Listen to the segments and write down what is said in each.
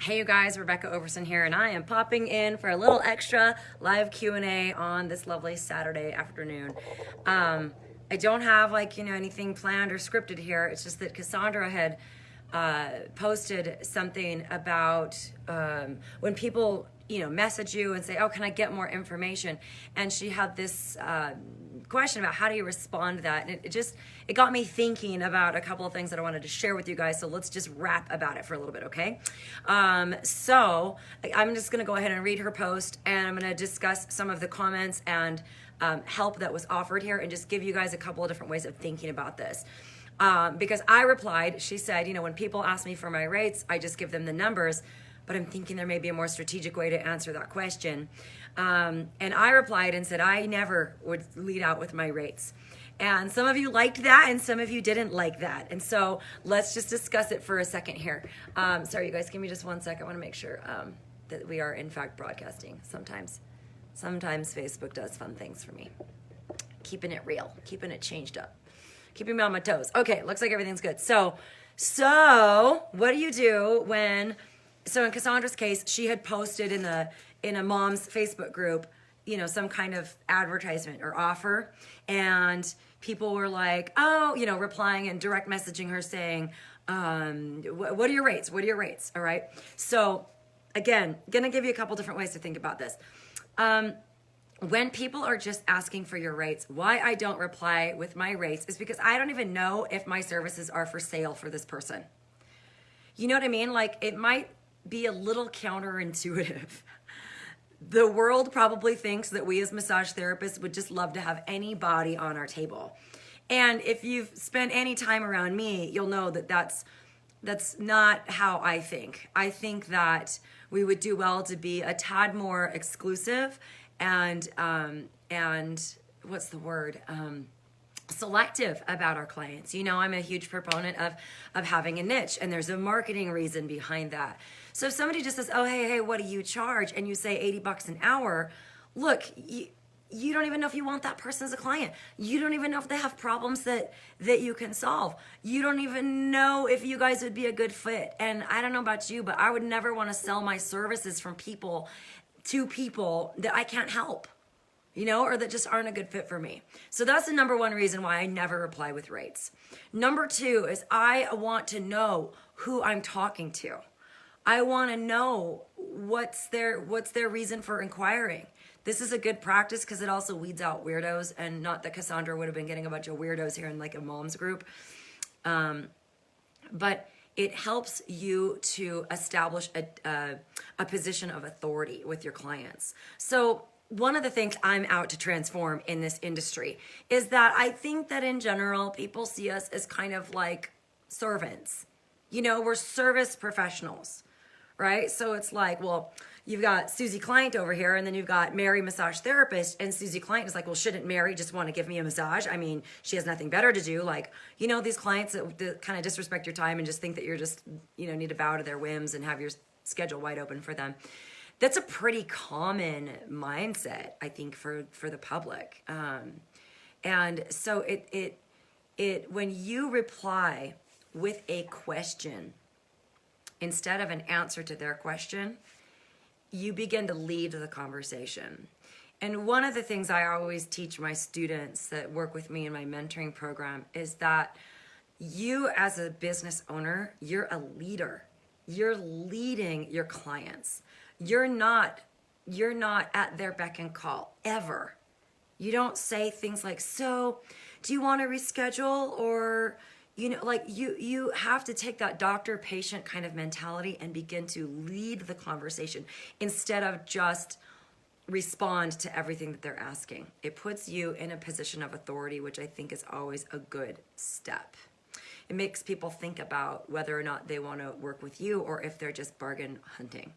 Hey you guys, Rebecca Overson here, and I am popping in for a little extra live Q&A on this lovely Saturday afternoon. I don't have anything planned or scripted here. It's just that Cassandra had posted something about when people message you and say, oh, can I get more information? And she had this question about how do you respond to that, and it got me thinking about a couple of things that I wanted to share with you guys. So let's just rap about it for a little bit, okay? So I'm just going to go ahead and read her post, and I'm going to discuss some of the comments and help that was offered here, and just give you guys a couple of different ways of thinking about this. Because I replied, she said, when people ask me for my rates, I just give them the numbers, but I'm thinking there may be a more strategic way to answer that question. And I replied and said, I never would lead out with my rates. And some of you liked that, and some of you didn't like that. And so let's just discuss it for a second here. Sorry, you guys, give me just 1 second. I want to make sure that we are, in fact, broadcasting. Sometimes Facebook does fun things for me. Keeping it real, keeping it changed up, keeping me on my toes. Okay, looks like everything's good. So what do you do when... So in Cassandra's case, she had posted in a mom's Facebook group, some kind of advertisement or offer, and people were like, oh, replying and direct messaging her saying, what are your rates? What are your rates? All right. So again, gonna give you a couple different ways to think about this. When people are just asking for your rates, why I don't reply with my rates is because I don't even know if my services are for sale for this person. You know what I mean? Like, it might be a little counterintuitive. The world probably thinks that we as massage therapists would just love to have anybody on our table. And if you've spent any time around me, you'll know that that's not how I think. I think that we would do well to be a tad more exclusive and what's the word? Selective about our clients. I'm a huge proponent of having a niche, and there's a marketing reason behind that. So if somebody just says, oh, hey, what do you charge? And you say $80 an hour, look, you don't even know if you want that person as a client. You don't even know if they have problems that you can solve. You don't even know if you guys would be a good fit. And I don't know about you, but I would never want to sell my services from people to people that I can't help, or that just aren't a good fit for me. So that's the number one reason why I never reply with rates. Number two is I want to know who I'm talking to. I want to know what's their reason for inquiring. This is a good practice because it also weeds out weirdos, and not that Cassandra would have been getting a bunch of weirdos here in like a mom's group. But it helps you to establish a position of authority with your clients. So one of the things I'm out to transform in this industry is that I think that in general, people see us as kind of like servants. We're service professionals, right? So it's like, well, you've got Susie Client over here, and then you've got Mary Massage Therapist, and Susie Client is like, well, shouldn't Mary just want to give me a massage? I mean, she has nothing better to do. Like, these clients that kind of disrespect your time and just think that you're just, need to bow to their whims and have your schedule wide open for them. That's a pretty common mindset, I think, for the public. And so it when you reply with a question instead of an answer to their question, you begin to lead the conversation. And one of the things I always teach my students that work with me in my mentoring program is that you as a business owner, you're a leader. You're leading your clients. You're not at their beck and call ever. You don't say things like, so do you want to reschedule? Or, you have to take that doctor-patient kind of mentality and begin to lead the conversation instead of just respond to everything that they're asking. It puts you in a position of authority, which I think is always a good step. It makes people think about whether or not they want to work with you or if they're just bargain hunting.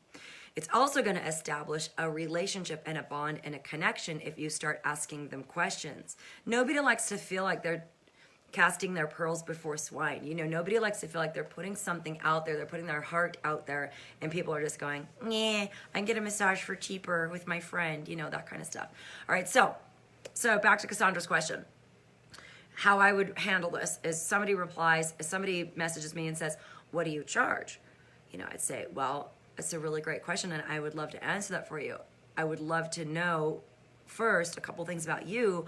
It's also going to establish a relationship and a bond and a connection if you start asking them questions. Nobody likes to feel like they're casting their pearls before swine. Nobody likes to feel like they're putting something out there, they're putting their heart out there, and people are just going, yeah, I can get a massage for cheaper with my friend, that kind of stuff. All right, so back to Cassandra's question. How I would handle this is somebody messages me and says, what do you charge? I'd say, well, That's a really great question, and I would love to answer that for you. I would love to know first a couple things about you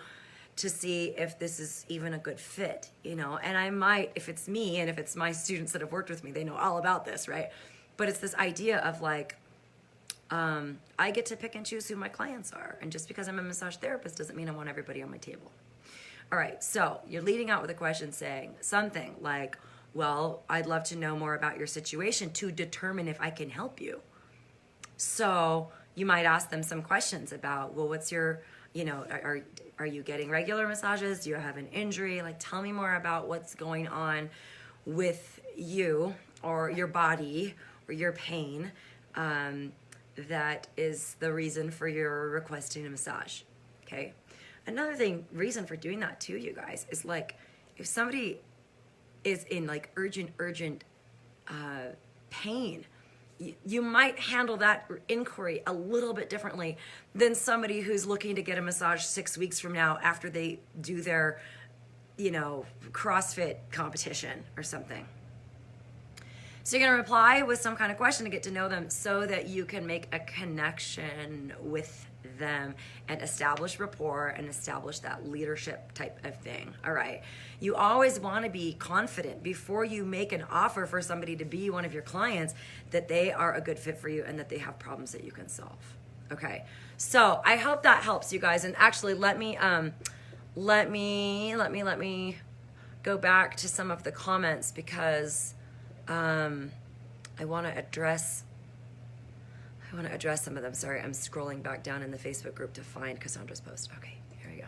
to see if this is even a good fit, you know? And I might, if it's me and if it's my students that have worked with me, they know all about this, right? But it's this idea of like, I get to pick and choose who my clients are. And just because I'm a massage therapist doesn't mean I want everybody on my table. All right, so you're leading out with a question saying something like, well, I'd love to know more about your situation to determine if I can help you. So you might ask them some questions about, well, what's your, you know, are you getting regular massages? Do you have an injury? Like, tell me more about what's going on with you or your body or your pain that is the reason for your requesting a massage, okay? Another reason for doing that too, you guys, is like, if somebody is in like urgent pain, you might handle that inquiry a little bit differently than somebody who's looking to get a massage 6 weeks from now after they do their, you know, CrossFit competition or something. So you're going to reply with some kind of question to get to know them so that you can make a connection with them and establish rapport and establish that leadership type of thing. All right. You always want to be confident before you make an offer for somebody to be one of your clients that they are a good fit for you and that they have problems that you can solve. Okay. So I hope that helps you guys. And actually let me go back to some of the comments because I want to address some of them. Sorry, I'm scrolling back down in the Facebook group to find Cassandra's post. Okay, here we go.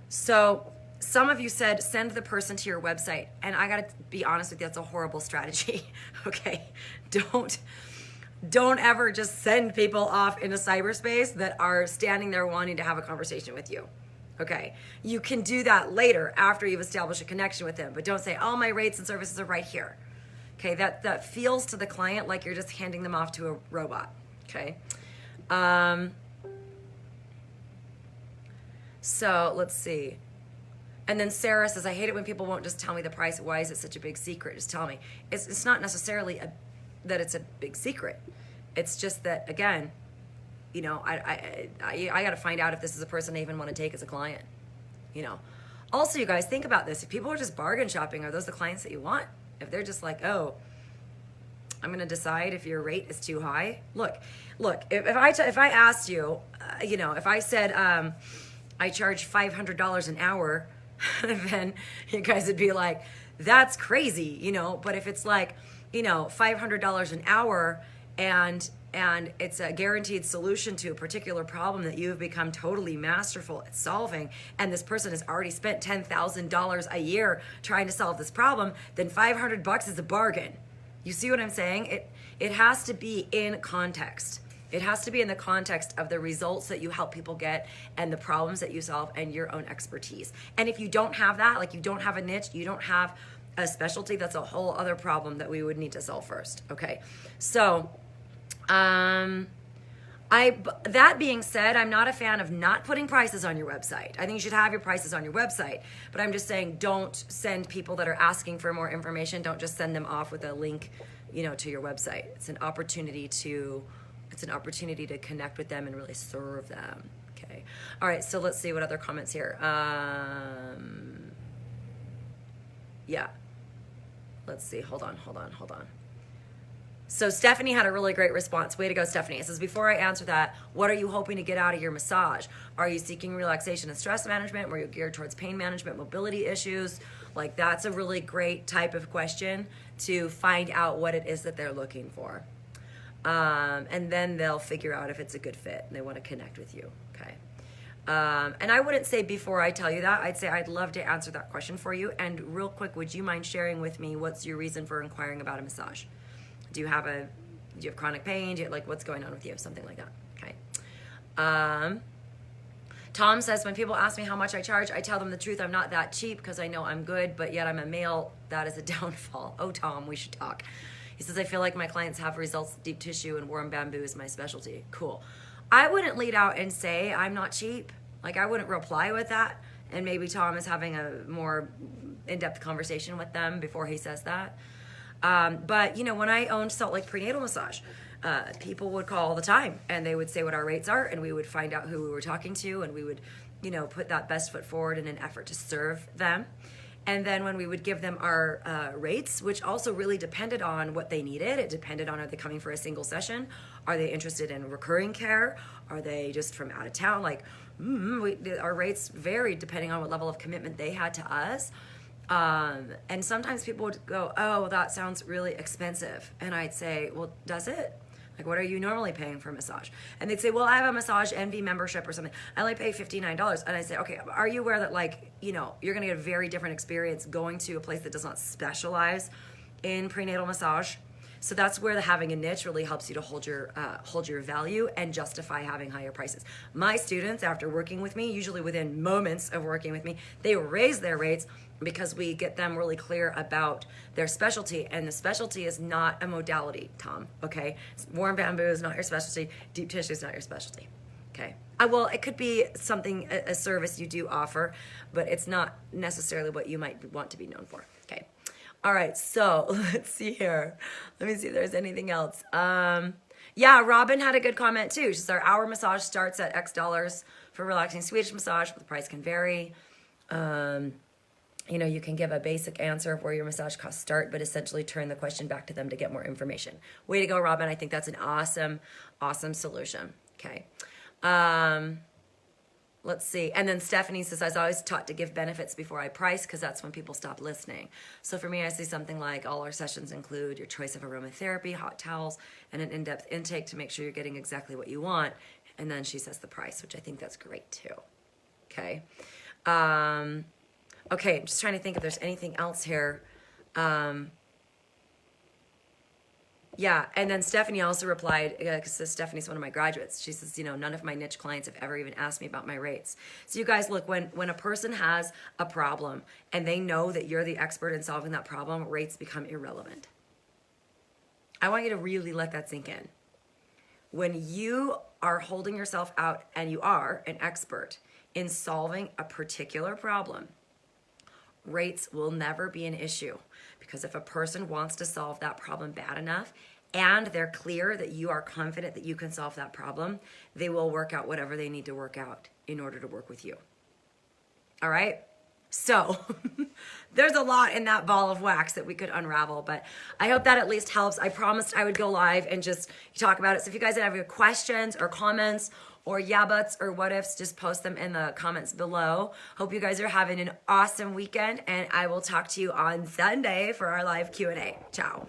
So some of you said send the person to your website, and I gotta be honest with you, that's a horrible strategy. Okay, don't ever just send people off into cyberspace that are standing there wanting to have a conversation with you. Okay, you can do that later after you've established a connection with them, but don't say, oh, my rates and services are right here. Okay, that feels to the client like you're just handing them off to a robot. Okay, so let's see. And then Sarah says, I hate it when people won't just tell me the price. Why is it such a big secret? Just tell me. It's not necessarily that it's a big secret. It's just that, again, you know, I got to find out if this is a person I even want to take as a client, you know. Also, you guys, think about this. If people are just bargain shopping, are those the clients that you want? If they're just like, oh, I'm going to decide if your rate is too high. Look, if I asked you, you know, if I said I charge $500 an hour, then you guys would be like, that's crazy, you know. But if it's like, you know, $500 an hour and it's a guaranteed solution to a particular problem that you've become totally masterful at solving, and this person has already spent $10,000 a year trying to solve this problem, then $500 is a bargain. You see what I'm saying? It has to be in context. It has to be in the context of the results that you help people get and the problems that you solve and your own expertise. And if you don't have that, like you don't have a niche, you don't have a specialty, that's a whole other problem that we would need to solve first. Okay, so that being said, I'm not a fan of not putting prices on your website. I think you should have your prices on your website, but I'm just saying don't send people that are asking for more information. Don't just send them off with a link, you know, to your website. It's an opportunity to connect with them and really serve them. Okay. All right. So let's see what other comments here. Yeah. Let's see. Hold on. So Stephanie had a really great response. Way to go, Stephanie. It says, before I answer that, what are you hoping to get out of your massage? Are you seeking relaxation and stress management? Were you geared towards pain management, mobility issues? Like, that's a really great type of question to find out what it is that they're looking for. And then they'll figure out if it's a good fit and they want to connect with you. Okay. And I wouldn't say before I tell you that, I'd say I'd love to answer that question for you. And real quick, would you mind sharing with me what's your reason for inquiring about a massage? Do you have chronic pain? Do you, like, what's going on with you? Something like that. Okay. Tom says, when people ask me how much I charge, I tell them the truth. I'm not that cheap because I know I'm good, but yet I'm a male. That is a downfall. Oh, Tom, we should talk. He says, I feel like my clients have results, deep tissue, and warm bamboo is my specialty. Cool. I wouldn't lead out and say I'm not cheap. Like, I wouldn't reply with that. And maybe Tom is having a more in-depth conversation with them before he says that. But you know, when I owned Salt Lake Prenatal Massage, people would call all the time and they would say what our rates are, and we would find out who we were talking to, and we would, you know, put that best foot forward in an effort to serve them. And then when we would give them our rates, which also really depended on what they needed, it depended on, are they coming for a single session? Are they interested in recurring care? Are they just from out of town? Like, our rates varied depending on what level of commitment they had to us. And sometimes people would go, oh, that sounds really expensive. And I'd say, well, does it? Like, what are you normally paying for a massage? And they'd say, well, I have a Massage Envy membership or something. I only pay $59. And I say, okay, are you aware that, like, you know, you're going to get a very different experience going to a place that does not specialize in prenatal massage? So that's where having a niche really helps you to hold your value and justify having higher prices. My students, after working with me, usually within moments of working with me, they raise their rates because we get them really clear about their specialty. And the specialty is not a modality, Tom, okay? Warm bamboo is not your specialty. Deep tissue is not your specialty, okay? Well, it could be something, a service you do offer, but it's not necessarily what you might want to be known for, okay? All right, so let's see here. Let me see if there's anything else. Yeah, Robin had a good comment too. She says our hour massage starts at X dollars for relaxing Swedish massage, but the price can vary. You know, you can give a basic answer of where your massage costs start, but essentially turn the question back to them to get more information. Way to go, Robin. I think that's an awesome, awesome solution. Okay. Let's see. And then Stephanie says, I was always taught to give benefits before I price because that's when people stop listening. So for me, I say something like all our sessions include your choice of aromatherapy, hot towels, and an in-depth intake to make sure you're getting exactly what you want. And then she says the price, which I think that's great too. Okay. Okay, I'm just trying to think if there's anything else here. Yeah, and then Stephanie also replied, because Stephanie's one of my graduates. She says, you know, none of my niche clients have ever even asked me about my rates. So you guys, look, when a person has a problem and they know that you're the expert in solving that problem, rates become irrelevant. I want you to really let that sink in. When you are holding yourself out and you are an expert in solving a particular problem, rates will never be an issue, because if a person wants to solve that problem bad enough and they're clear that you are confident that you can solve that problem, they will work out whatever they need to work out in order to work with you. All right? So there's a lot in that ball of wax that we could unravel, but I hope that at least helps. I promised I would go live and just talk about it. So if you guys have any questions or comments or yeah buts or what ifs, just post them in the comments below. Hope you guys are having an awesome weekend, and I will talk to you on Sunday for our live Q&A. Ciao.